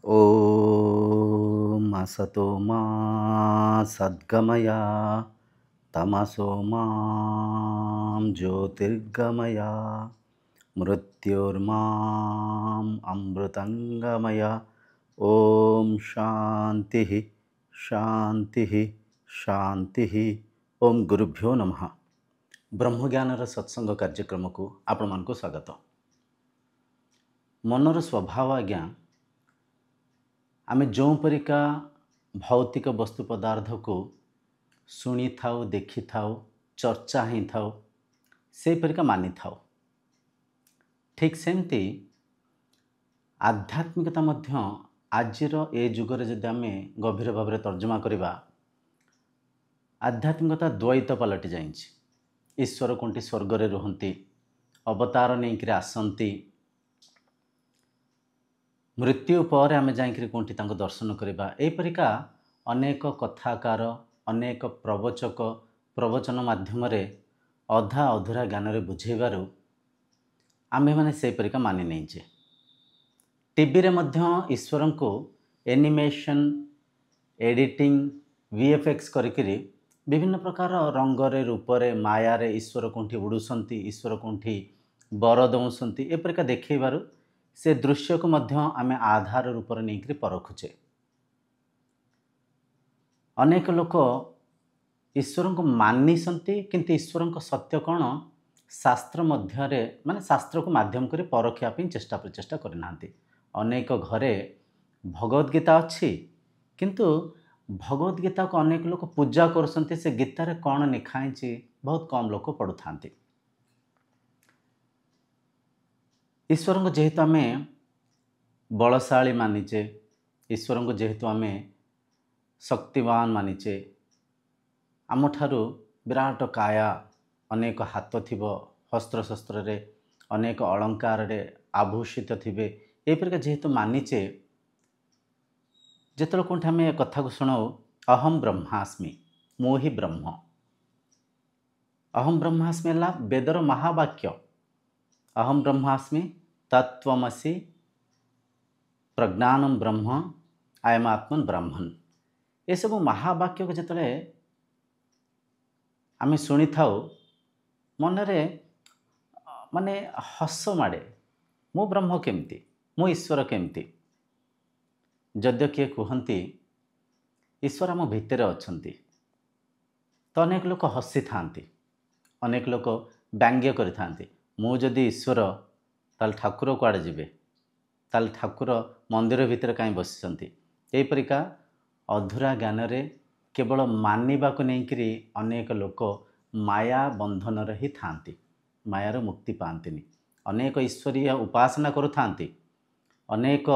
ॐ असतो मा सद्गमय तमसो मां ज्योतिर्गमय मृत्योर्माम् अमृतङ्गमय। ॐ शान्तिः शान्तिः शान्तिः। ओम गुरुभ्यो नमः। ब्रह्मज्ञानर सत्संग कार्यक्रम को आपण मानक स्वागत। मनर स्वभाव आज्ञा आमे जो परिका भौतिक वस्तु पदार्थ को शुणी थाउ देखि थाउ चर्चा ही थाउ से परिका मानि थाउ। ठीक सेमती आध्यात्मिकता मध्य आजिर ए जुगरे जदि आमे गभीर भाव में तर्जमा करिबा, आध्यात्मिकता द्वैत पलटि जाइछि। ईश्वर कोंटी स्वर्गरे रुहंती, अवतार नेइकरी आसंती, मृत्यु पर आमे जाइकरी कोंटी तांको दर्शन करिबा। ए परिका अनेक कथाकार अनेक प्रवचक प्रवचन माध्यम रे अधा अधूरा ज्ञान रे बुझेबारु आमे माने से परिका मानि नैचे। टीवी रे मध्य ईश्वर को एनिमेशन एडिटिंग वीएफएक्स करिकरी विभिन्न प्रकार रंग रे रूप रे माया रे ईश्वर कोंठी उडुसंती, ईश्वर कोंठी बर दउसंती, ए परिका देखैबारु से दृश्य को मध्य आमे आधार रूप रे नेइकरी परखुचे। अनेक लोक ईश्वर को मानिसंती किंतु ईश्वर को सत्य कौन शास्त्र मध्य रे माने शास्त्र को माध्यम करी परखिया पे चेष्टा प्रचेष्टा करनांती। अनेक घरे भगवत गीता अच्छी किंतु भगवत गीता को अनेक लोक पूजा करसंती, से गीता रे कौन लिखाइछि बहुत कम लोक पढ़ुथांती। ईश्वर को जेहेतु आमे बलशाली मानिचे, ईश्वर को जेहेतु आमे शक्तिवान मानिचे, आम ठारू विराट काया अनेक हाथ थिबो, हस्त्र शस्त्र रे अनेक अलंकार रे आभूषित थिबे, ए प्रकार जेहेतु मानिचे, जेतल कोंठा में कथा को सुनाओ अहम ब्रह्मास्मि, मो ही ब्रह्म। अहम ब्रह्मास्मि ला वेदर महावाक्य। अहम ब्रह्मास्मि तत्वमसि प्रज्ञानम ब्रह्म अयमात्मन ब्रह्मन। ये सब महावाक्य को जिते आम शुणी था मनरे माने हस माड़े, मो ब्रह्म केमती, मो ईश्वर केमती। जद्य किए कहती ईश्वर आम भितर अछंती, तो अनेक लोक हसी थांती, अनेक लोक व्यंग्य करि थांती। मु जदि ईश्वर ताल ठाकुर कुआड़े जीवे, ताल ठाकुर मंदिर भितर कहीं बसिसंती। ए परिका अधूरा ज्ञान रे केवल मानिबा को नेइकरी अनेक लोक माया बंधन रे ही थांती, मायार मुक्ति पांतिनी। अनेक ईश्वरीय उपासना करुथांती, अनेक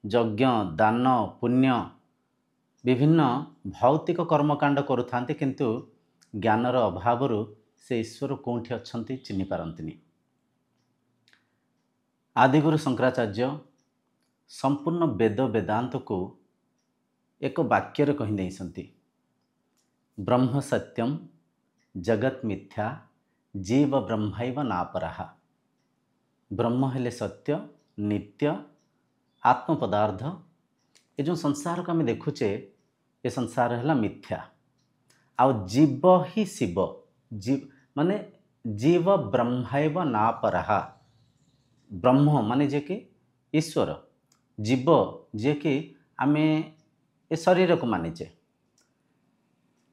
यज्ञ दान पुण्य विभिन्न भौतिक कर्मकांड करुथांती, किंतु ज्ञानर अभावरु से ईश्वर कोठी अछंती चिन्हि पारंतिनी। आदिगुरु शंकराचार्य संपूर्ण वेद वेदांत को एक वाक्य रे कहि देइसंती, ब्रह्म सत्यम जगत मिथ्या जीव ब्रह्मैव नापरः। ब्रह्म हेले सत्य नित्य आत्म पदार्थ। ये जो संसार को आम देखुचे ये संसार है मिथ्या, आउ जीव ही शिव, जीव माने जीव ब्रह्मैव नापरः। ब्रह्म माने जे कि ईश्वर, जीव जे कि आमे ए शरीर को मानिचे।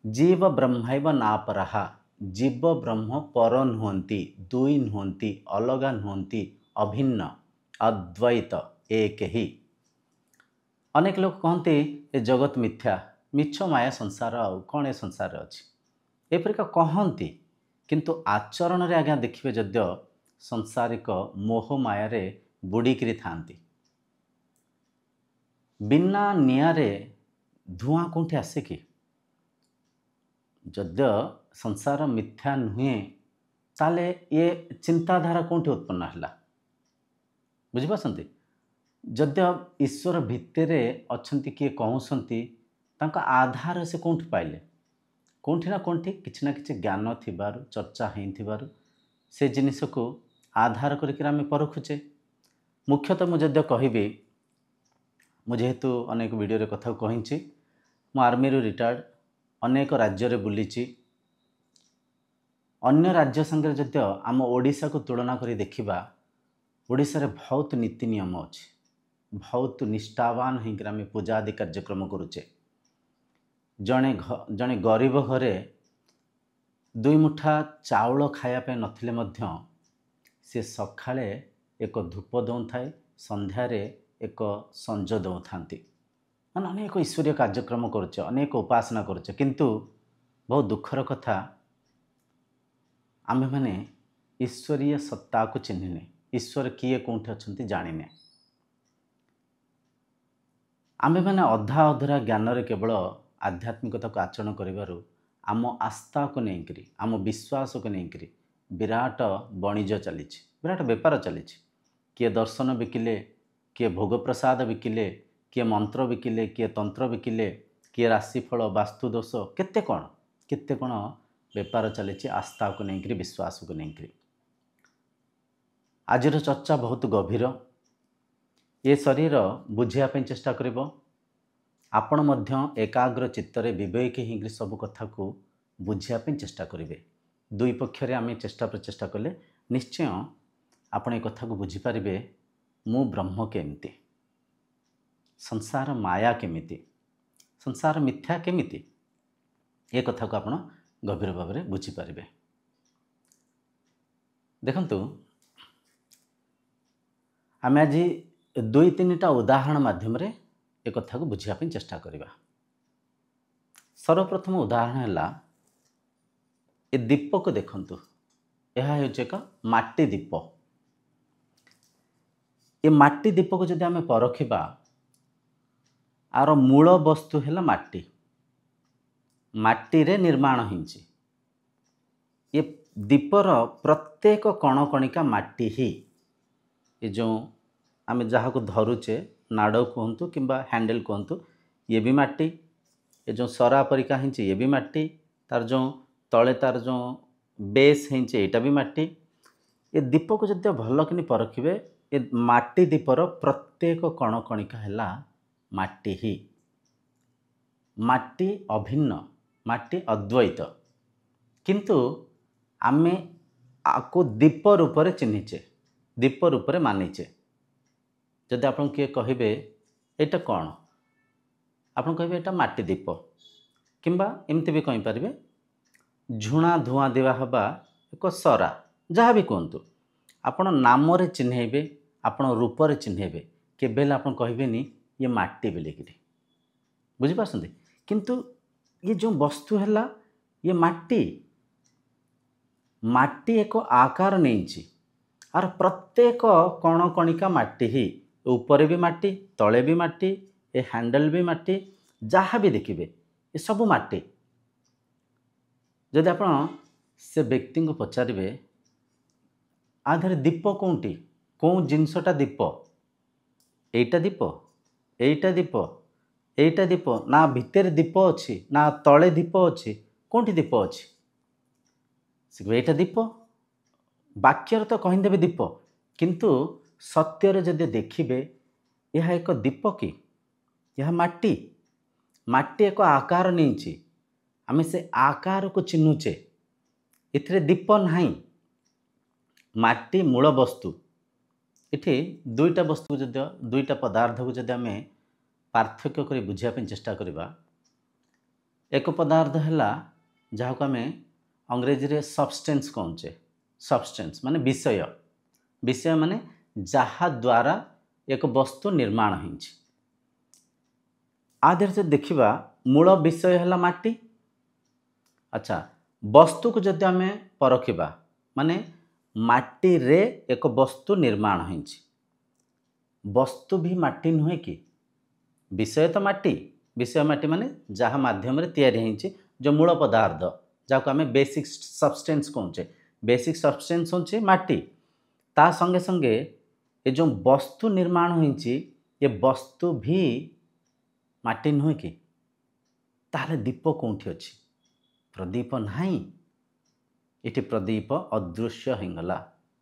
जीव ब्रह्मैव नापरः, जीव ब्रह्म पर नुहंती, दुई नुहंती, अलगा नुहंती, अभिन्न अद्वैत एक ही। अनेक लोग कहते ए जगत मिथ्या, मिछ माया संसार आउ कौन ए संसार अच्छी, एपरिका कहती, किंतु आचरण रे आज्ञा देखिए जद्य संसारिक मोह माया रे बुड़ीकरी थांती। बिना निआरे धुआं कोठी आसे कि? जद्य संसार मिथ्या नुहे ताले ये चिंताधारा कोठी उत्पन्न है, बुझिपारछंती? जद्य ईश्वर भितरे अछंती किए कहउसंती, तांका आधार से कोठी पाइले, कोठी ना किछि ज्ञान थिबारु चर्चा हेइ थिबारु से जिनिस को आधार करके आम परखुचे। मुख्यतः मुझे कहबी जेहेतु अनेक वीडियो कथा कही मु आर्मी रिटायर्ड अनेक राज्य बुली अन्य राज्य संगे जदियो आम ओडिशा को तुलना करी देखिबा ओडिशा रे बहुत नीति नियम अच्छे बहुत निष्ठावान होकर आम पूजा आदि कार्यक्रम करुचे जड़े गरीब घरे दुई मुठा चाउल खायापे नथिले मध्य से सकाळे एक धूप दौं थाए संध्यारे एक संज दौं थांती मान अनेक ईश्वरीय कार्यक्रम करुचे अनेक उपासना करुचे किंतु बहुत दुखर कथा आमे माने ईश्वरीय सत्ता को चिन्हने ईश्वर किए कौटी अच्छा जाने आमे माने अधा अधरा ज्ञान रे केवल आध्यात्मिकता को आचरण करिबारु आम आस्था को लेकर आम विश्वास को लेकर विराट वाणिज्य चली विराट बेपार चली किए दर्शन बिकिले किए भोग प्रसाद बिकिले किए मंत्र बिकिले किए तंत्र बिकिले किए राशिफल वास्तुदोष केते कौन बेपार चली आस्था को लेकर विश्वास को लेकर आज चर्चा बहुत गभीर ये शरीर बुझापी चेष्टा करिबो आपण मध्य एकाग्र चित्तरे विवेक हिंग्री सब कथा को बुझापी चेष्टा करेंगे दुई पक्षरे आम चेष्टा प्रचेष्टा कले निश्चय आपण ए कथा को बुझीपारे मु ब्रह्म केमिति संसार माया केमिति संसार मिथ्या केमिति ए कथा को आपण गभीर भाव में बुझीपारे देखंतु आम आज दुई तीनटा उदाहरण माध्यम रे एक कथा को बुझापी चेष्टा करिबा। सर्वप्रथम उदाहरण है ए दीप को देखंतु यह होचे एक माटी दीप ए माटी दीप को जदि आमे परखिबा आर मूल वस्तु है माटी माटी रे निर्माण हिंची ये दीपर प्रत्येक कण कणिका माटी ही ये जो आमे जहाँ को धरुचे नाड़ कहतु कि हैंडल कहतु ये भी माटी ये जो सरा परिका हिंचे ये भी माटी तार जो तले तार जो बेस हिंचे यहाँ भी माटी ये दीप को जब भल कि परखिबे ये माटी दीपर प्रत्येक कण कणिका है माटी ही माटी अभिन्न माटी अद्वैत किंतु आमे आपको दीप रूप से चिन्हीचे दीप रूप से मानिचे जदि आप किए कहे एटा कौन आप कहे एटा माटी दीप किंबा एमती भी कहींपारे झुणा धुआं दिवा हवा एक सरा जहाँ भी कहतु आपण नाम रे चिन्हेबे आपण रूप रे चिन्हेबे केबेल आप कहबेनी ये माटी बोलिकी बुझिपारछन्ती किंतु ये जो वस्तु है ये माटी माटी एक आकार नहीं आर प्रत्येक कण कणिका माटी ही ऊपर भी माटी तले भी माटी ए हैंडल भी माटी जहाँ भी देखिए ये सब माटी जदि आप से व्यक्ति को पचारे आधार दीप कौटी कौन जिनसटा दीप एटा दीप एटा दीप एटा दीप ना भितर दीप अच्छी ना तले दीप अच्छी कौटी दीप अच्छी से एटा दीप वाक्यर तो कहीदेवे दीप किंतु सत्यर जदि देखिए यह एक दीप कि यह माटी माटी एक आकार नहीं आम से आकार को चिन्हुचे इथिरे दीप नहीं माटी मूल वस्तु इठी दुईटा वस्तु जदि दुईटा पदार्थ को जदि आम पार्थक्य कर बुझापी चेष्टा करवा एक पदार्थ है जहाँ को आम अंग्रेजी रे सब्सटेंस कहचे सब्सटेंस माने विषय विषय माने जहाँ द्वारा एक वस्तु निर्माण होइछि आधर से देखिबा मूल विषय है माटी अच्छा वस्तु को जदि आम परखिबा माने माटी रे एक वस्तु निर्माण होइछि वस्तु भी माटी नुहे कि विषय तो माटी विषय माटी माने जहाँ माध्यम रे तैयारी होइछि जो मूल पदार्थ जहाँ को आम बेसिक सब्सटेंस कहचे बेसिक सब्सटेंस होचे माटी ता संगे संगे ये जो वस्तु निर्माण होइछि ये वस्तु भी माटी नुहे कि ताले दीप कौटी अच्छी प्रदीप नाही इटी प्रदीप अदृश्य होगला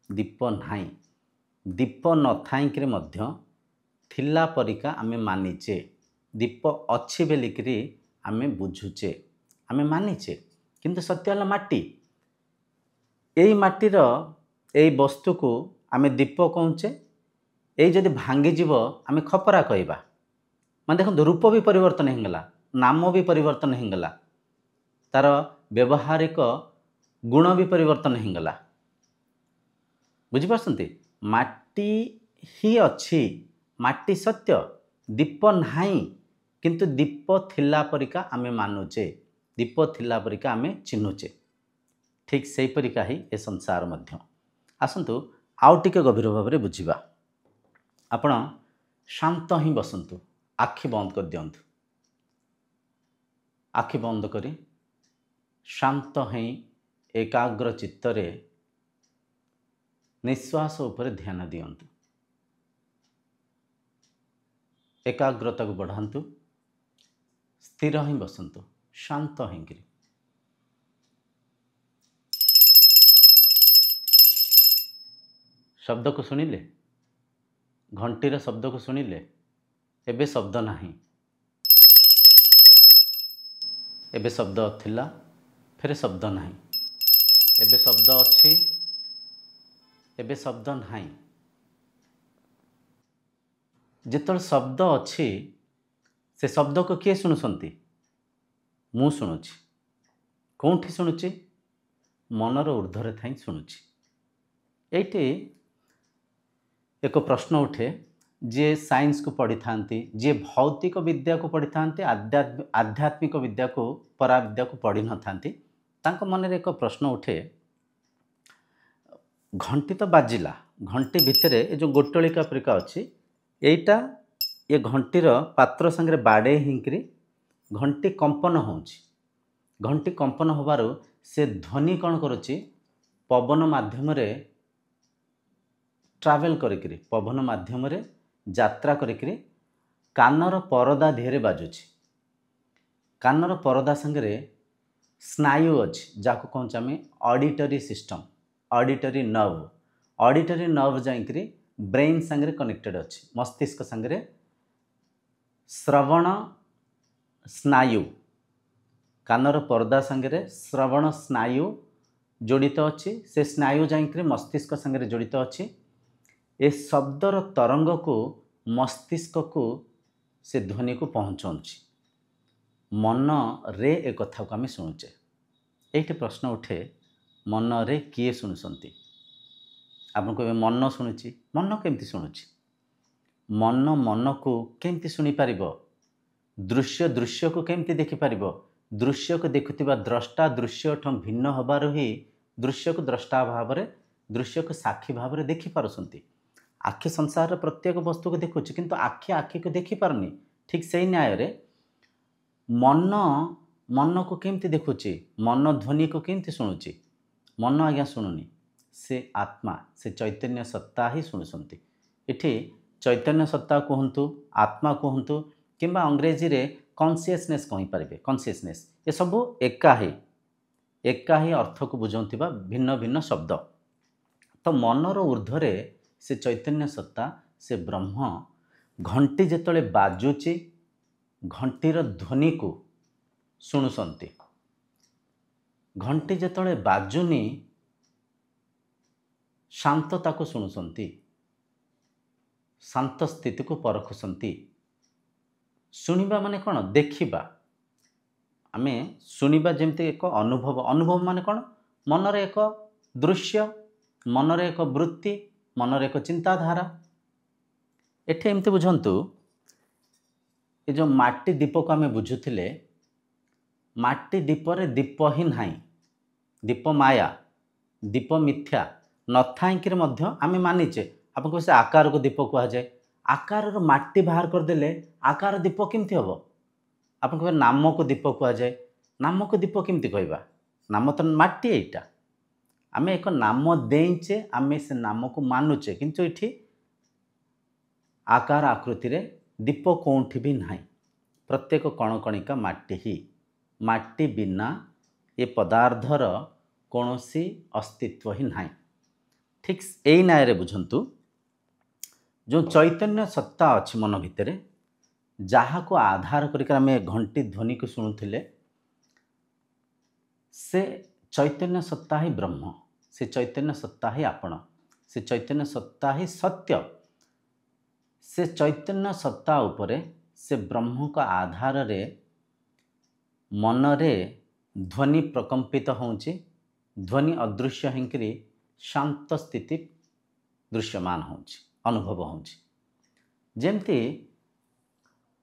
दीप नाही दीप न थाई मध्य थिला परिका आमे मानिचे दीप अच्छी बेलिकी आमे बुझुचे आमे मानिचे किंतु सत्य है माटी यही माटीर यही वस्तु को आमे दीप कहचे यही जदि भांगीजीव आमे खपरा कहवा मैं देखो रूप भी परिवर्तन होगला नाम भी परिवर्तन होगला तार व्यवहारिक गुण भी परिवर्तन होगला बुझिपारछंती माटी ही अच्छी माटी सत्य दीप नाही किंतु दीप थिला परिका आमे मानुचे दीप थिला परिका आमे चिन्हुचे ठीक से परिका ही ए संसार मध्य आसंतु आउ टिके गभीर भाव में बुझिबा आपण शांत ही बसंतु आखि बंद कर दियंतु आखि बंद करी शांत ही एकाग्र चित्तरे निश्वास उपर ध्यान दियंतु एकाग्रता को बढ़ांतु स्थिर ही बसंतु शांत होकर शब्द को सुनिले घंटीर शब्द को सुनिले एबे शब्द नहीं एबे शब्द थिला फिर शब्द नहीं एबे शब्द अच्छी एबे शब्द नहीं जितल शब्द अच्छी से शब्द को किए शुणुंट मु शुणुची कौटी शुणुची मनर ऊर्ध्वर थाई शुणुची ये एक प्रश्न उठे जे साइंस को पढ़ी था जे भौतिक विद्या को पढ़ी था आध्यात्मिक विद्या को पराविद्या को पढ़ी न था मन एक प्रश्न उठे घंटी तो बाजिला घंटी भितर ये जो गोटलिका परिका अच्छी यहीटा ये घंटीर पात्र संगे बाड़े हिंकरी घंटी कंपन होउची घंटी कंपन होबारु से ध्वनि कौन करुच्ची पवन माध्यम ट्रावेल करिकरी पवन माध्यम यात्रा करिकरी कानर परदा धेरे बाजुची कानर परदा संगे स्नायु अच्छी जाको कहूँ आम ऑडिटरी सिस्टम ऑडिटरी नर्व जाइकरी ब्रेन संगे कनेक्टेड अच्छी मस्तिष्क संगे श्रवण स्नायु कानर परदा संगे श्रवण स्नायु जोड़ित अच्छी से स्नायु जाइकरी मस्तिष्क संगे जोड़ित अच्छी ए शब्दर तरंग को मस्तिष्क को से ध्वनि को पहुँचाऊँच मन रे ए कथा को आम शुणुचे ये प्रश्न उठे मन रे किए शुणुंट आप कहे मन शुणुची मन केमती शुणुची मन मन को केमती शुणी पार दृश्य दृश्य को केमती देखिपार दृश्य को देखुवा द्रष्टा दृश्य ठं भिन्न होबार ही दृश्य को द्रष्टा भाव में दृश्य को साक्षी भाव में देखिपारुंट आखि संसार प्रत्येक वस्तु को देखुची किंतु आखि आखि को देखी पारनी ठीक से न्याय रे मन मन को केमती देखुची मन ध्वनि को केमती शुणुची मन आज्ञा शुणुनी से आत्मा से चैतन्य सत्ता ही शुणुंट इठी चैतन्य सत्ता कहतु आत्मा कहतु किंबा अंग्रेजी रे कॉन्शियसनेस कहींपारे कॉन्शियसनेस ये सब एका ही अर्थ को बुझाउथिबा भिन्न भिन्न शब्द तो मनर ऊर्ध्वरे से चैतन्य सत्ता से ब्रह्म घंटी जेतले बाजुची घंटीर ध्वनि को शुणुसंती घंटी जेतले बाजुनी शांतता को शुणुसंती शांत स्थिति को परखुसंती शुणिबा माने कौन देखिबा आमे शुणिबा जेमती एक अनुभव अनुभव माने कौन मनर एक दृश्य मनर एक वृत्ति मनर एक चिंताधारा एठे एमती बुझंतु ये जो माटी दीप को आमे बुझुथिले माटी दीपरे दीप ही नाही दीप माया दीप मिथ्या नथाइंकिरे मध्य आमे मानिचे आपन को से आकार को दीप कहा जाए आकार रो माटी बाहर कर देले आकार दीप केमती हबो आपन को नाम को दीप कहा जाए नाम को दीप केमती कहबा नाम तो माटी एटा आमे एक नाम देचे आमे से नाम को मानुचे किंतु इठी आकार आकृति रे दीप कौंठी भी नहीं प्रत्येक कणकणिका माटी ही माटी बिना ये पदार्थर कौनसी अस्तित्व ही नहीं ठीक यही न्याय बुझंतु जो चैतन्य सत्ता अच्छी मन भितर जहाँ को आधार करके आम घंटी ध्वनि को शुणुले से चैतन्य सत्ता ही ब्रह्म, से चैतन्य सत्ता ही आपण, से चैतन्य सत्ता ही सत्य। से चैतन्य सत्ता उपरे से ब्रह्म का आधार रे मनरे ध्वनि प्रकंपित होउची, ध्वनि अदृश्य होकरी शांत स्थिति दृश्यमान होउची, अनुभव होउची। जेमती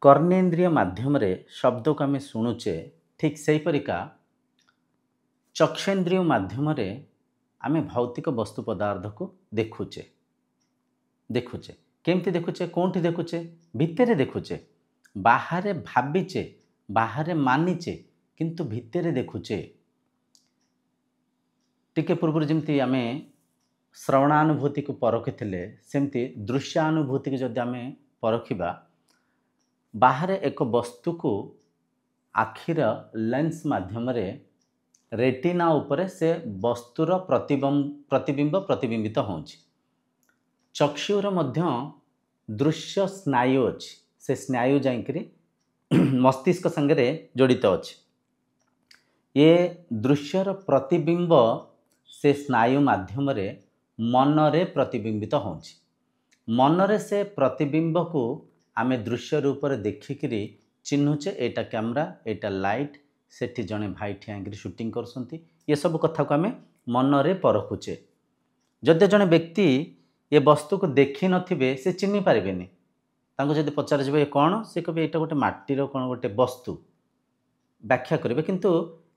कर्णेन्द्रिय माध्यम रे शब्द को आम शुणुचे, ठीक से परिका चक्षेन्द्रिय माध्यम रे आम भौतिक वस्तु पदार्थ को देखुचे देखुचे केमती देखुचे, कौटी देखुचे, भितरे देखुचे, बाहरे भाविचे, बाहरे मानिचे, किंतु भितरे देखुचे। टिके पूर्व जमती आम श्रवणानुभूति को परखिले सेमती दृश्यानुभूति को जदि आम परखिबा, बाहरे एक वस्तु को आखिर लेंस माध्यम रे रेटिना उपरे से वस्तुर प्रतिबिंब प्रतिबिंबित होउची। चक्षुर मध्य दृश्य स्नायु अच्छी, से स्नायु जाइकरी मस्तिष्क संगे जड़ित अच्छे। ये दृश्यर प्रतिबिंब से स्नायु माध्यम रे मनरे प्रतिबिंबित होउची। मनरे से प्रतिबिंब को आमे दृश्य रूप रे देखिकरी चिन्हुचे एटा कैमरा, एटा लाइट, सेठी जने भाई ठियाकरी शूटिंग करसंती, ये सब कथा को आमे मनरे परखुचे। जदि जने व्यक्ति ये वस्तु को देखी नथिबे से चिन्हि पारिबेनी, तांको जदि पचार जबे ये कौन, से कबे एटा गोटे माटीर कौन गोटे वस्तु व्याख्या करेंगे, किंतु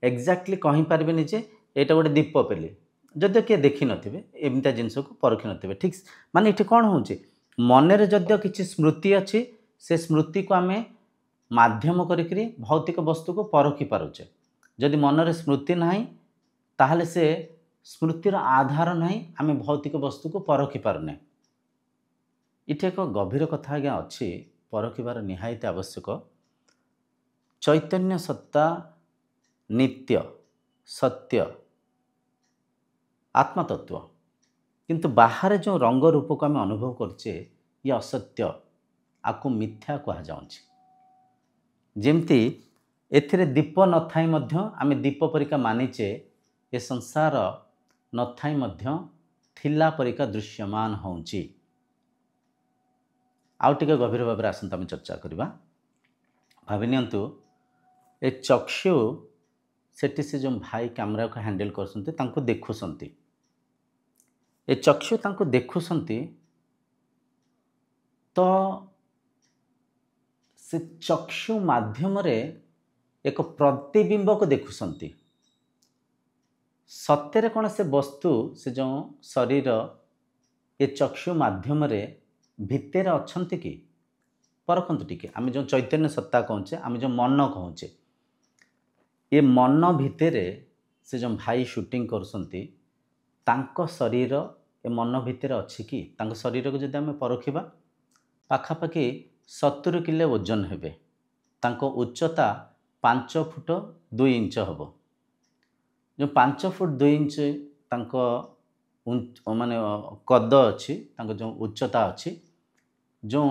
एक्जाक्टली कहि पारिबेनी जे एटा गोटे दीप पेली, जदि किए देखी नथिबे एमता जिनस को परखी नथिबे। ठीक माने इठी कौन होउची, मनरे जदि किछि स्मृति अच्छी, से स्मृति को आमे माध्यम करिकरी भौतिक वस्तु को परखी पारुचे। जदि मनरे स्मृति नाही ताहले से स्मृतिर आधार नहीं, आमे भौतिक वस्तु को परखी पारुने। इटे एक गभीर कथा आज्ञा अच्छी, परखिबार निहायत आवश्यक। चैतन्य सत्ता नित्य सत्य आत्मतत्व, किंतु बाहर जो रंग रूप को आम अनुभव करचे ये असत्य, आपको मिथ्या कहा जाउछि। जेमती एथिरे दीप नथाई मध्य आमे दीप परिका मानिचे, ये संसार नथाई मध्य थिला परिका दृश्यमान होउछि। आउ टिके गभीर भाव में आसंता आम चर्चा करबा। भाविनियंतु ए चक्षु सेठी से जो भाई कैमरा को हैंडल करसंती तांको देखुसंती, ए चक्षु तांको देखुसंती, तो से चक्षु माध्यम रे एक प्रतिबिंब को देखुसंती। सत्य कौन से वस्तु से जो शरीर ये चक्षु माध्यम रे भितर अच्छंती कि परखंतु टिके। आम जो चैतन्य सत्ता कहचे, आम जो मन कहचे, ये मन भितर से जो भाई शूटिंग करसंती तांको शरीर ए मन भितर अच्छी कि, तांको शरीर को जदि आम परखिबा पाखापाखि 70 किलो ओजन हेबे, तांको उच्चता 5 फुट 2 इंच हबो। जो 5 फुट 2 इंच तांको माने कद अच्छी, तांको जो उच्चता अच्छी, जो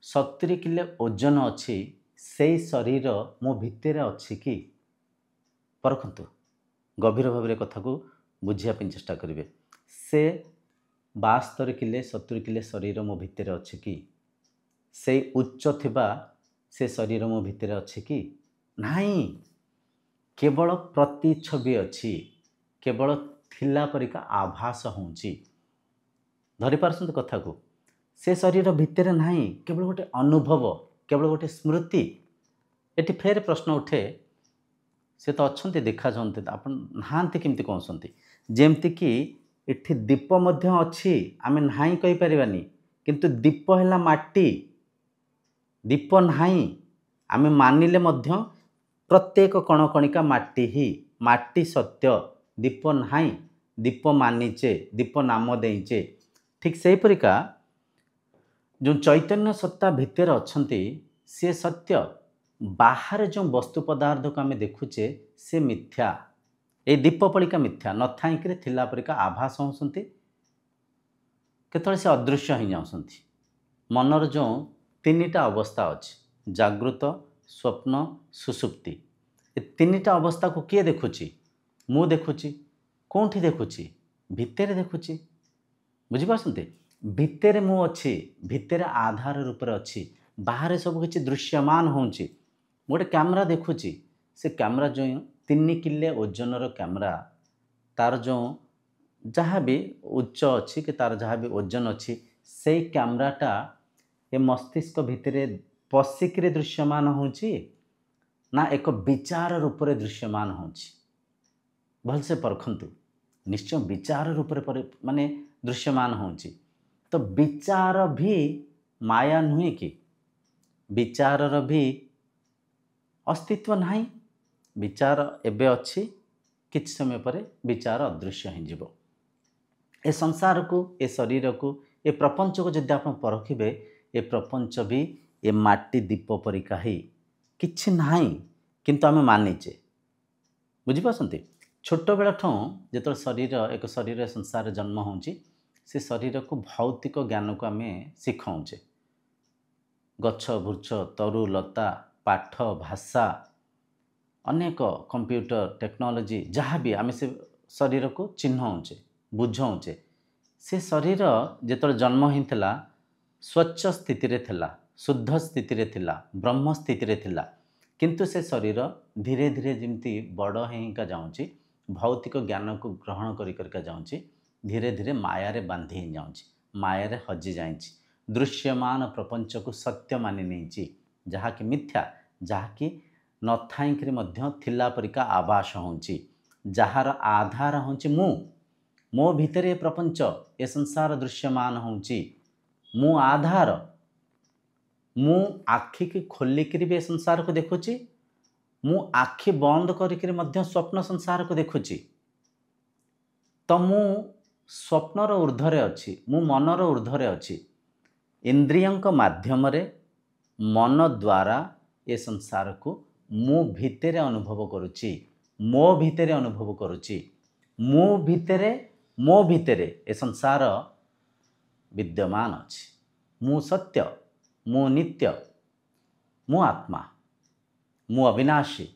70 किलो ओजन अच्छी, से शरीर मो भितर अच्छी कि परखंतु। गभीर भाव कथा को बुझिया चेष्टा करेंगे। से 72 किलो 70 किलो शरीर मो भितर अच्छी कि, से उच्च थिबा से शरीर मो भितर अच्छी कि नहीं, केवल प्रतिछवि अच्छी, केवल थिला परिका आभास होउची। धरि पारसंत कथा को, से शरीर भितर नहीं, केवल गोटे अनुभव, केवल गोटे स्मृति। एटी फेर प्रश्न उठे, से तो अच्छे देखा जाते आप नहांती केमती कहते, जेमती कि इठी दीप मध्य अच्छी, आमे नाही कहि परिबानी, किंतु दीप हैला माटी, दीप नाही आमे मानिले मध्य प्रत्येक कणकणिका माटी ही, माटी सत्य, दीप नाही, दीप मानिचे, दीप नाम देइचे। ठीक से परिका जो चैतन्य सत्ता भितर अच्छंती से सत्य, बाहर जो वस्तु पदार्थ को आम देखुचे से मिथ्या। ए दीप परिका मिथ्या न थाइक थिला परिका आभास होउसंती, केतळे से अदृश्य हो जाउसंती। मनर जो 3टा अवस्था अच्छी जागृत स्वप्न सुसुप्ति ए 3टा अवस्था को किए देखुची मु देखुची कौटी देखुची भितर देखुची बुझिपारते भितर मु अच्छी भितर आधार रूप से अच्छी बाहर सब किसी दृश्यमान होची गोटे कैमरा देखुची से कैमरा जो 3 किले ओजनर कैमरा तार जो जहाँ भी उच्च अच्छी कि तार जहाँ भी ओजन अच्छी से कैमराटा ए मस्तिष्क भितर पशिक दृश्यमान होची ना एक विचार रूप से दृश्यमान होची भलसे परखंतु निश्चय विचार रूप माने दृश्यमान होची तो विचार भी माया नुहे कि विचारर भी अस्तित्व नहीं विचार एबे अच्छी किछ समय पर विचार अदृश्य हो जीव ए संसार को ए शरीर को ए प्रपंच को जदि आप परखिबे ए प्रपंच भी ए माटी दीप परिका ही किछि नाही किंतु आमे मानिचे बुझिपारते छोट बेला ठों जो शरीर एक शरीर संसार जन्म होची से शरीर को भौतिक ज्ञान को आमे शिखाऊचे गछ वृक्ष तरु लता पाठ भाषा अनेक कंप्यूटर टेक्नोलोजी जहाँ भी आमे से शरीर को चिन्हौचे बुझौचे से शरीर जो जन्म होता स्वच्छ स्थिति रे थिला शुद्ध स्थिति रे थिला ब्रह्म स्थिति रे थिला किंतु से शरीर धीरे धीरे जमती बड़ होइका जाऊँची भौतिक ज्ञान को ग्रहण करके जाऊँची धीरे धीरे माया बांधी जाऊँची माया हजि जाइंची दृश्यमान प्रपंच को सत्य मानि नहीं जहाँकि मिथ्या जहाँकि नथाइंकरी मध्य थिला परिका आभास होची जार आधार होची मो भितर ये प्रपंच ए संसार दृश्यमान होची मु आधार मु आखि की खोलिकी भी संसार को देखुची मु आखि बंद करके मध्य स्वप्न संसार को देखुची तो मु स्वप्नर ऊर्ध्वरे अच्छी मु मनर ऊर्ध्वरे अच्छी इंद्रियंक माध्यम रे मन द्वारा ए संसार को मु भितरे अनुभव करुची मो भितरे अनुभव करुची मो भितरे ए संसार विद्यमान अच्छी मु सत्य मु नित्य मु आत्मा मु अविनाशी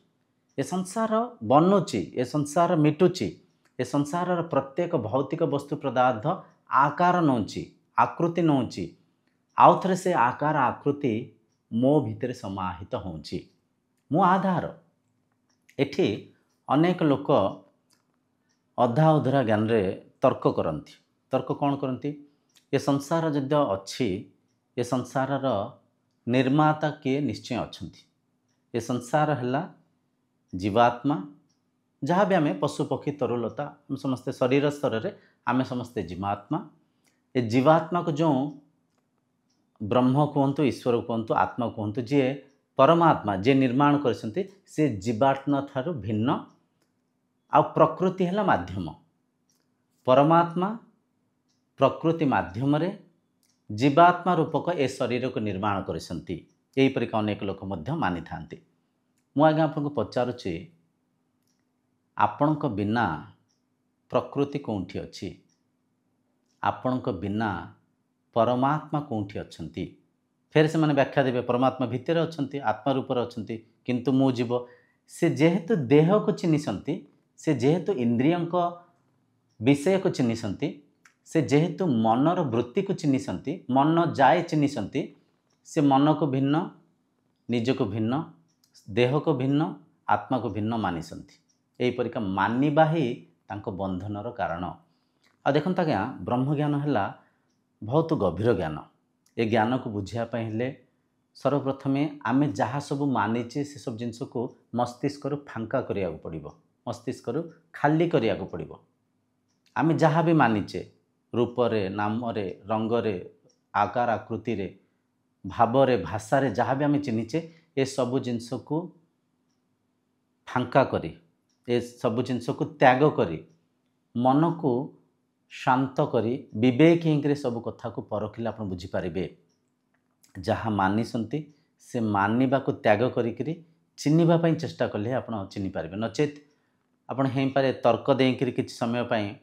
ए संसार बनुची ए संसार मिटुची ए संसार प्रत्येक भौतिक वस्तु पदार्थ आकार नौची आकृति नौची आउ थे से आकार आकृति मो भितर समाहित होची मु आधार एठी अनेक लोक अधा उधरा ज्ञान रे तर्क करती तर्क कौन करती ये संसार जद्य अच्छी ये संसारर निर्माता किए निश्चय अच्छा ये संसार है जीवात्मा जहाँ भी आम पशु पक्षी तरुलता हम समस्ते शरीर स्तर में आम समस्ते जीवात्मा ये जीवात्मा को जो ब्रह्म कहतु ईश्वर कहतु आत्मा कहतु जी परमात्मा जे निर्माण करछन्ति से जीवात्मा ठारू भिन्न आ प्रकृति है माध्यम परमात्मा प्रकृति माध्यम रे जीवात्मा रूपक ए शरीर को निर्माण करछन्ति एही परिका अनेक लोक मध्य मानि थांती मु आज्ञा आपको पचारुछि आपणक बिना प्रकृति कोठी अछि आपणक बिना परमात्मा कोठी अछन्ति फेर से माने व्याख्या देबे परमात्मा भितर अछन्ति आत्मा रूप अछन्ति किंतु मु जीव से जेहेतु देह को चिन्हिसन्ति से जेहेतु इंद्रियंक विषय को चिन्हिसन्ति से जेहेतु मनर वृत्ति को चिन्हिसन्ति मन जाए चिन्हिसन्ति से मन को भिन्न निज को भिन्न देह को भिन्न आत्मा को भिन्न मानिसन्ति एही परिका मानिबा ही तांको बंधनर कारण आ देखंत आज्ञा ब्रह्म ज्ञान है बहुत गभीर ज्ञान ए ज्ञान को बुझापी हेले सर्वप्रथमे आमे जहाँ सब मानिचे से सब जिनस को मस्तिष्क फांका करिया पड़िबो मस्तिष्क खाली करिया पड़िबो आमे जहाँ भी मानिचे रूपरे नामरे रंगरे आकार आकृति रे भावरे भाषारे जहाँ भी आमे चिन्हिचे ए सब जिनस को फांका करी ए सब जिनस को त्याग करी मन को शांत करी विवेक हिंगे सब कथा को परखिले आप बुझीपारे जहाँ मानिसंती से मानिबा को त्याग करी चिन्हवाई चेष्टा कले आप चिन्ह पारे नचेत आपड़ हो पारे तर्क देकर किसी समय पाई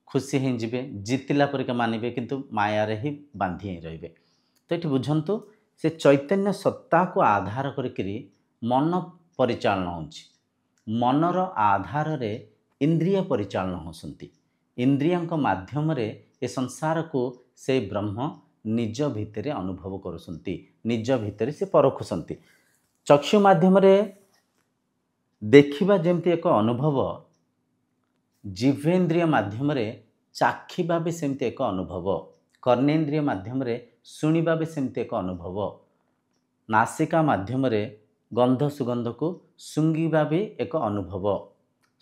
खुशी हो जिते जितिला परिका मानिबे किंतु माया रे ही बांधी ही रे तो ये बुझंतु से चैतन्य सत्ता को आधार करिकरी मन परिचालन होउछि मनर आधार रे इंद्रिय परिचालन होसंती इंद्रियंक माध्यम रे ए संसार को से ब्रह्म निज भितरे अनुभव करुसंती निज भितरे से परखुसंती चक्षु माध्यम रे देखिबा जेमती एक अनुभव जिह्वेन्द्रिय माध्यम रे चाखिबा भी सेमती एक अनुभव कर्णेन्द्रिय माध्यम रे शुणिबा भी सेमती एक अनुभव नासिका माध्यम रे गंध सुगंध को सुंगिबा भी एक अनुभव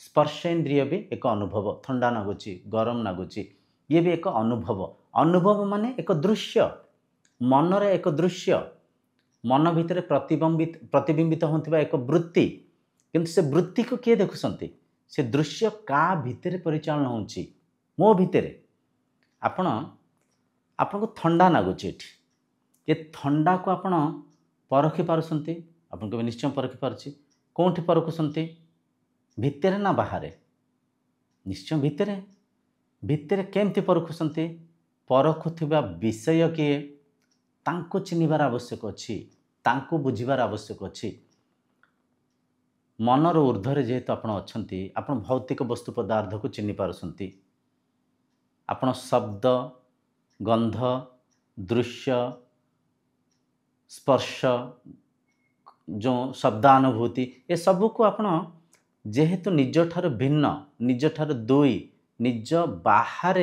स्पर्शेन्द्रिय भी एक अनुभव ठंडा नागुची गरम नागुची ये भी एक अनुभव अनुभव माने एक दृश्य मनर एक दृश्य मन भितर प्रतिबिंबित होता एक वृत्ति किंतु से वृत्ति को किए देखुसंती से दृश्य का भितर परिचालन होउची मो भितर आपण को ठंडा नागुची एठी ये ठंडा को आपण परखि पारुसंती आपण को निश्चय परखि पारुची कोठी परखुसंती भितर ना बाहर निश्चय भितर भितर केमती परखुसंती परखुथिबा विषय किए तांको चिन्हिबार आवश्यक अछि तांको बुझिबार आवश्यक अछि मनर ऊर्ध्वर जेहेतु आपण अछंती आपण भौतिक वस्तु पदार्थ को चिन्हि पारुसंती आपण शब्द गंध दृश्य स्पर्श जो शब्दानुभूति ये सब को आपण जेहेतु निज ठार भिन्न निज ठार दुई निज बाहर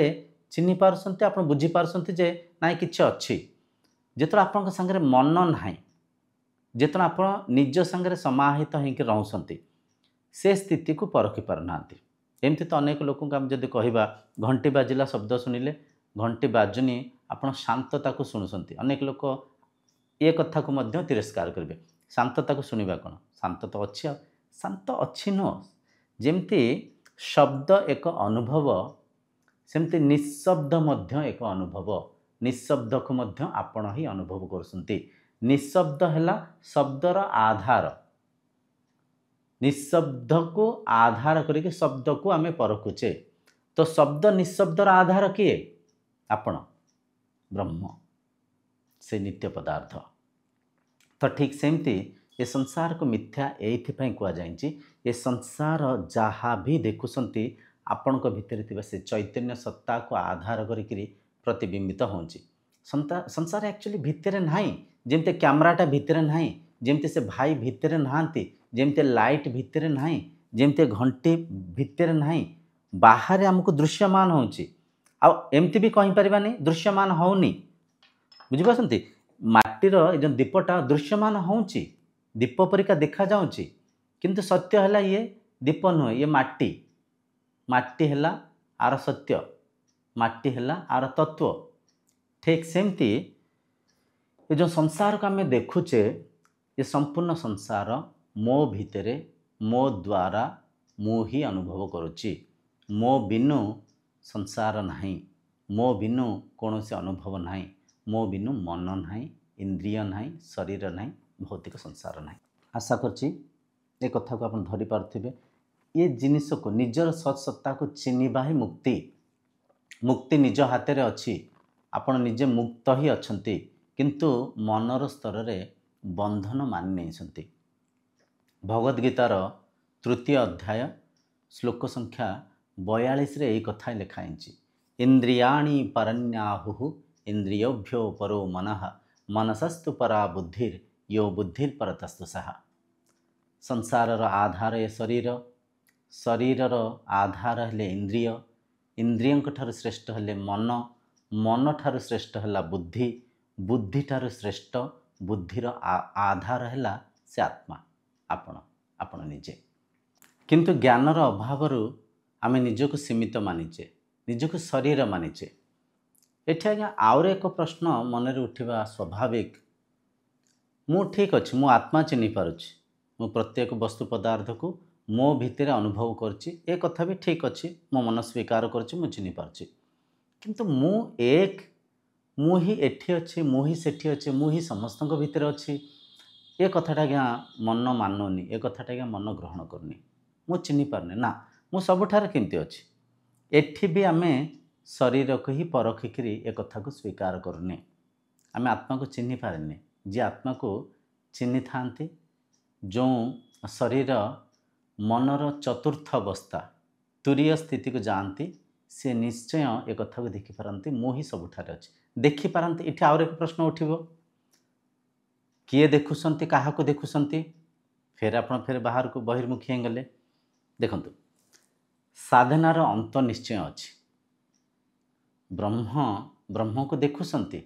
चिन्हि पारुसंती आपण बुझी पारुसंती जे नाई किछि अछि जेतरा आपण संगे मन नाही जेतरा आपण निज संगे समाहित होकर रहउसंती से स्थिति को परखि पारनांती एमती तो अनेक लोक को हम जदि कहबा घंटी बाजिला शब्द सुनिले घंटी बाजुनी आपण शांतता को शुणुसंती अनेक लोक ये कथा को मध्य तिरस्कार करेंगे शांतता को शुणा कौन शांत तो अच्छी शांत अच्छी नुह जमती शब्द एक अनुभव सेमती निशब्द मध्य एक अनुभव निशब्द को मध्य आपण ही अनुभव करसंती निशब्द है शब्दर आधार निशब्द को आधार करके शब्द को आमे परखुचे तो शब्द निशब्दर आधार किए आपण ब्रह्म से नित्य पदार्थ तो ठीक सेमती ये संसार को मिथ्या एइथिपाई कुआ जाइछि ये संसार जहाँ भी देखुसंती आपण को भितर थिबा से चैतन्य सत्ता को आधार करिकरी प्रतिबिंबित होउछि संसार एक्चुअली भितर नाही जेमते कैमराटा भितर नाही जेमते से भाई भितर नहांती जेमते लाइट भितर नाही जेमते घंटी भितर नाही बाहर हमको दृश्यमान होउछि आ एमती भी कहि परिबानी दृश्यमान होउनी बुझि पासंती माटीर जो दीपटा दृश्यमान होउछि दीप परिका देखा जाउछि किंतु सत्य हला ये दीप नुहे ये माटी माटी हला आर सत्य माटी हला आर तत्व ठीक सेमती ये जो संसार को आम देखुचे ये संपूर्ण संसार मो भितरे मो द्वारा मु ही अनुभव करुच्ची मो बिनु संसार नहीं मो बिनु कौन से अनुभव नहीं मो बिनु मन नहीं इंद्रिय नहीं शरीर नहीं भौतिक संसार नहीं आशा करछि ए कथा को अपन धरि पारथिबे ये जिनिस को निजर सत्सत्ता को चिन्हिबा ही मुक्ति मुक्ति निज हाथ रे अछि आपण निजे मुक्त ही अछंती किंतु मनर स्तर रे बंधन मानि नहीं सन्ती भगवद गीतार तृतीय अध्याय श्लोक संख्या 42 रे एक कथा लिखाइछि इंद्रियाणि परन्याहुः इंद्रियोभ्यो परो मनः मनसस्तु परा बुद्धिर यो बुद्धिर परतस्तु सहा संसारर आधार ये शरीर शरीरर आधार हेले इंद्रिय इंद्रियंक ठारु श्रेष्ठ हेले मन मन ठारु श्रेष्ठ हैला बुद्धि बुद्धि ठारु श्रेष्ठ बुद्धिर आधार हैला से आत्मा आपण आपण निजे किंतु ज्ञानर अभाव आमे निजको सीमित मानिचे निजको शरीर मानिचे एठी आज्ञा आउर एक प्रश्न मन रे उठिबा स्वाभाविक मु ठीक अच्छे मु आत्मा चिन्हि पारुछि मु प्रत्येक वस्तु पदार्थ को मो भितर अनुभव करछि ए कथा भी ठीक अच्छे मो मन स्वीकार करछि मु चिन्हि पारुछि किंतु मु एक मु ही एठी अच्छे मु ही सेठी अच्छे मु ही समस्तक भितर अच्छी ए कथाटा आज्ञा मन मानुनी ए कथाटा आज्ञा मन ग्रहण करनी मु चिन्हि पारनी ना मु सबुठार केमती अच्छी एठी भी आमे शरीर को ही परखिकी ए कथा को स्वीकार करनी आम आत्मा को चिन्ह पारे जी आत्मा को चिन्ह था जो शरीर मनर चतुर्थ अवस्था तुरीय स्थिति को जाती से निश्चय एक कथा को देखिपारती मु ही सबुठारे अच्छी देखिपारती। इटे आउर एक प्रश्न उठिबो किए देखुंट क्या देखुंट फिर आप फिर बाहर को बहिर्मुखी गले देखु साधनार अंत निश्चय अच्छी ब्रह्म ब्रह्म को देखुंट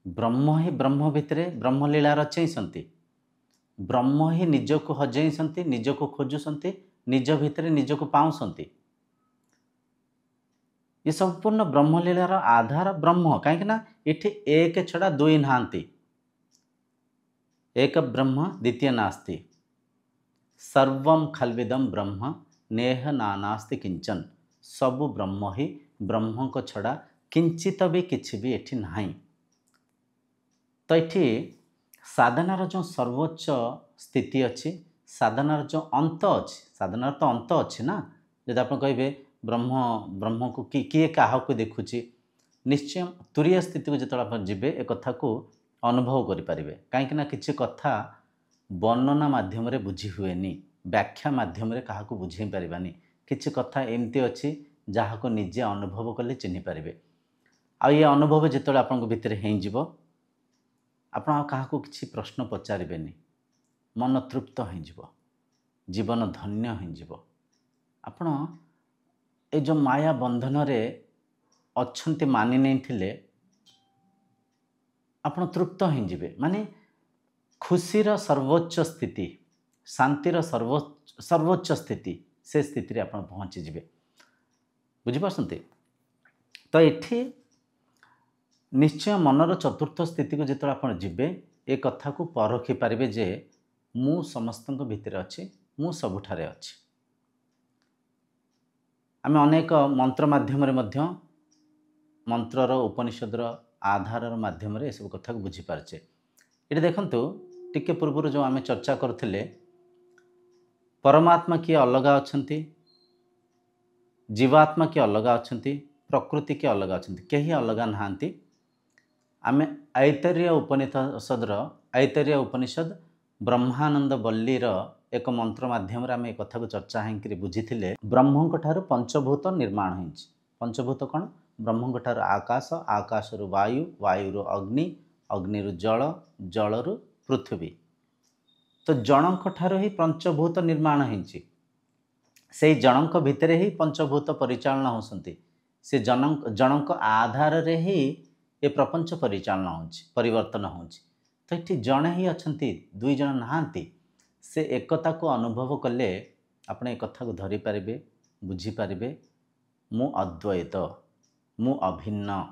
ब्रह्म ही ब्रह्म भितर ब्रह्मलीला रचई ब्रह्म ही निज को हजई निज को खोजुंट निज भितर निज को पाऊँच ये संपूर्ण ब्रह्मलीलार आधार ब्रह्म कहीं इठी एक छड़ा दुई नहांती एक ब्रह्म द्वितीय नास्ति सर्वं खल्विदं ब्रह्म नेह नानास्ति किंचन सबु ब्रह्म ही ब्रह्म को छड़ा किंचित भी किछि भी एठी नाही। तो ये साधनार जो सर्वोच्च स्थिति अच्छी साधनार जो अंत अच्छी साधनार तो अंत अच्छी ना जब आप कहे ब्रह्म ब्रह्म को किए क्या देखुची निश्चय तुरीय स्थिति को जो आप जीवे एक कथा को अनुभव करें कहीं किसी कथा वर्णना मध्यम बुझी हुएनी व्याख्या मध्यम क्या बुझे पारानी किसी कथा एमती अच्छी जहाँ को निजे अनुभव कले चिन्ह पारे आ ये अनुभव जो आप भितर हो आप क्या किसी प्रश्न पचारे मन तृप्त हो जीवन धन्य हो आपण ए जो माया बंधन रे अच्छंती मानि नहीं थिले आपण तृप्त हो माने खुशीर सर्वोच्च स्थिति शांतिर सर्वोच्च स्थिति से स्थिति रे आपण पहुँची जिवे बुझिपारसंते। तो ये निश्चय मनर चतुर्थ स्थिति को जो आप जीवे ए कथा को परखी पारे जे मु समस्त भितर अच्छी मु सबुठारे अच्छी आम अनेक मंत्र माध्यम मंत्रर उपनिषदर आधार माध्यम ये सब कथा को बुझीपारे ये देखंतु टिके पूर्व जो आम चर्चा करथिले परमात्मा किए अलग अछंती जीवात्मा किए अलग अछंती प्रकृति किए अलग अछंती केही अलग नहांती आम ऐतरेय उपनिषद ब्रह्मानंद बल्लीर एक मंत्र माध्यम आम एक कथा को चर्चा होकर बुझी ब्रह्म ठारू पंचभूत निर्माण होइछि पंचभूत कौन ब्रह्म ठारू आकाश आकाशरु वायु वायुरु अग्नि अग्निरु जल जलरु पृथ्वी तो जनक ठारू ही पंचभूत निर्माण होइछि से जनक भितर ही पंचभूत परिचालना होसंती से जनक आधार रे ही ये प्रपंच परिचालना होछि परिवर्तन होछि। तो ये जड़े ही अच्छी दुई जन नहांती से एकता को अनुभव कले आपने एक कथा को धरी पारे बुझीपारे मु अद्वैत मु अभिन्न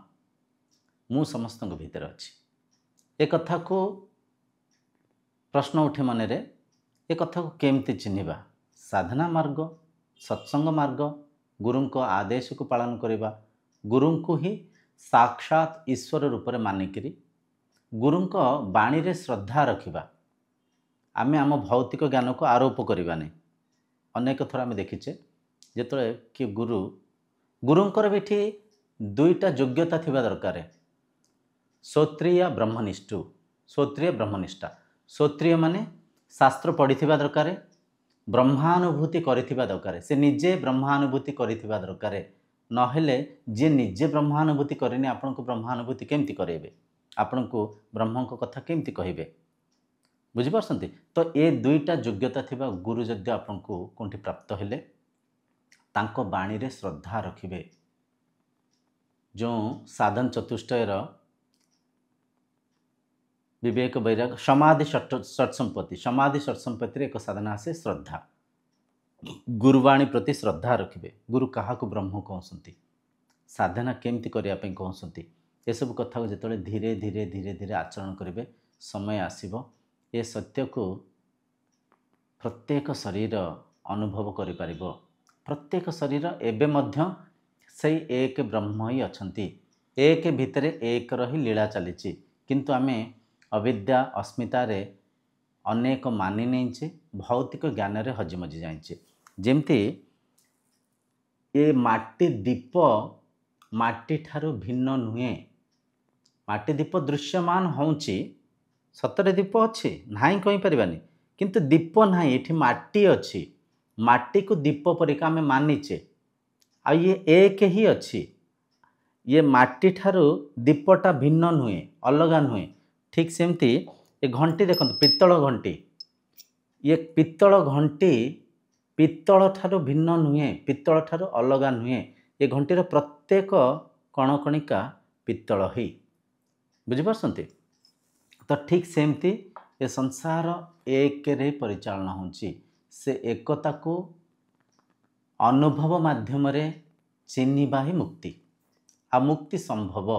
मु समस्त भीतर अच्छी एक कथा को प्रश्न उठे मन रे एक कथा को केमती चिन्हवा साधना मार्ग सत्संग मार्ग गुरु को आदेश को पालन करवा गुरु को ही साक्षात ईश्वर रूप में मानिकी गुरु को बाणी रे श्रद्धा रखिबा आमे आम भौतिक ज्ञान को आरोप करवा नहीं अनेक थर आम देखीचे जो कि गुरुंकर भी दुईटा योग्यता थिबा दरकार श्रोत्रिय ब्रह्मनिष्ठ श्रोत्रिय ब्रह्मनिष्ठा श्रोत्रिय माने शास्त्र पढ़िथिबा दरकार ब्रह्मानुभूति करिथिबा दरकार से निजे ब्रह्मानुभूति करिथिबा दरकार नहेले जे निजे ब्रह्मानुभूति करेनि आपन को ब्रह्मानुभूति केमती करेबे आपन को ब्रह्म को कथा केमती कहिबे बुझिपारसंती। तो ये दुईटा योग्यता थिबा गुरु जद्य आपन को कोंठी प्राप्त हेले तांको बाणी रे श्रद्धा रखिबे जो साधन चतुष्टयर विवेक वैराग समाधि षट्संपत्ति समाधि षट्संपत्ति एक साधना आसे श्रद्धा गुरुवाणी प्रति श्रद्धा रखिबे गुरु क्या ब्रह्म कहते साधना केमती करने कहते ये सब कथा को जो धीरे धीरे धीरे धीरे आचरण करेंगे समय आसीबो ये सत्य को प्रत्येक शरीर अनुभव करि परिबो प्रत्येक शरीर एबे मध्य से एक ब्रह्म ही अछंती एक भितर एक रही लीला चली किंतु आमे अविद्या अस्मितार अनेक मानि नहीं भौतिक ज्ञान रे हजिमजी जाइए जेमती ये माटी दीप माटी ठारू भिन्न नुहे माटी दीप दृश्यमान होउची सतरे दीप अच्छी ना कहीपरानी किंतु दीप ना ये माटी अच्छी माटी को दीप परिका आम मानिचे आ ये एक ही अच्छी ये माटी ठारू दीपटा भिन्न नुहे अलग नुहे ठीक सेमती ये घंटी देखो पित्तल घंटी ये पित्तल घंटी पित्तल ठारू भिन्न नुहे पित्तल ठारू अलग नुहे ये घंटीर प्रत्येक कणकणिका पित्तल ही बुझिपारसंती तो ठीक सेमती ये संसार एक रे परिचालना होची से एकता को अनुभव माध्यम चिन्हवा ही मुक्ति आ मुक्ति संभव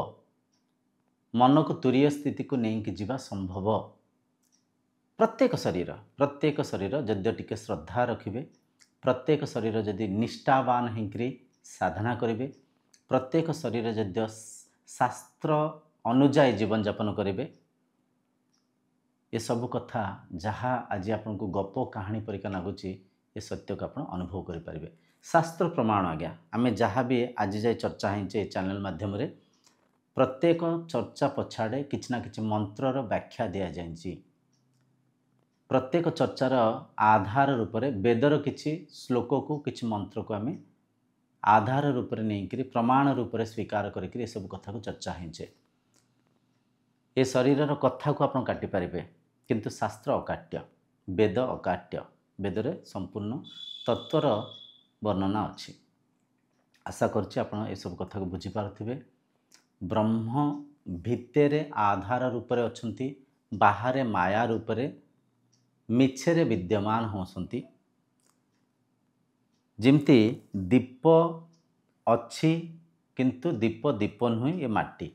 मन को तुरीय स्थिति को नहीं जीवा संभव प्रत्येक शरीर जद्य टिके श्रद्धा रखिबे प्रत्येक शरीर जदि निष्ठावान होकर साधना करेंगे प्रत्येक शरीर जद्य शास्त्र अनुजाई जीवन यापन करेंगे ये सब कथा जहाँ आज आपन को गप कहानी परिका लगुच ये सत्य को आप अनुभव करें शास्त्र प्रमाण आज्ञा आम जहाँ भी आज जाए चर्चा होचे चैनल माध्यम प्रत्येक चर्चा पछाड़े किछि ना किछि मंत्रर व्याख्या दि जाए प्रत्येक चर्चार आधार रूप में वेदर किछि श्लोक को किछि मंत्र को आम आधार रूप में नहीं प्रमाण रूप में स्वीकार करके सब कथा को चर्चा होचे ये शरीर कथा को आप काटि पारे किंतु शास्त्र अकाट्य वेद अकाट्य वेदरे संपूर्ण तत्वर वर्णना अच्छी आशा करछि आपण ये सब कथा को बुझी पारथिबे ब्रह्म भितरे आधार रूप में अछंती बाहरे माया रूप में मिछरे विद्यमान होसंती जिमती दीप अच्छी किंतु दीप दीप नुहे ये माटी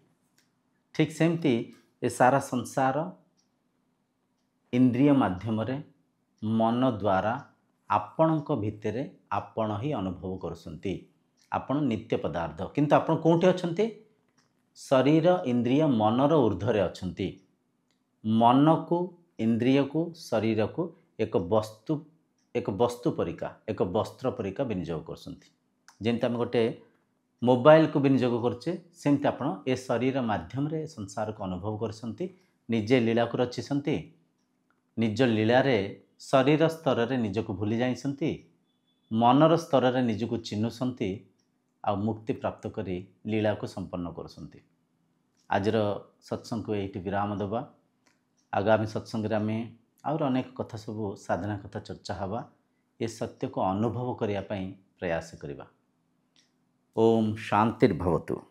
ठीक सेमती ये सारा संसार इंद्रिय माध्यम मन द्वारा आपणक भितरे आपण ही अनुभव करसंती आपण नित्य पदार्थ किंतु आपण कोठी अछंती शरीर इंद्रिय मनर ऊर्ध्वरे अछंती मन को इंद्रिय को शरीर को एक वस्तु परिका एक वस्त्र परिका विनियोग करसंती जेमती आम गोटे मोबाइल को विनियोग करछे सेमती आपण ए शरीर माध्यम रे संसार को अनुभव करसंती निजे लीला को रचिसंती निज लीला रे शरीर स्तर रे निजको भूली जाइसंती मनर स्तर रे निजको चिन्हुसंती आ मुक्ति प्राप्त करी लीला को संपन्न करसंती आजर सत्संग को एठी विराम देबा आगामी सत्संग रे आमे और अनेक कथा सब साधना कथा चर्चा हवा ये सत्य को अनुभव करिया पई प्रयास करिबा ओम शांतिर्भवतु।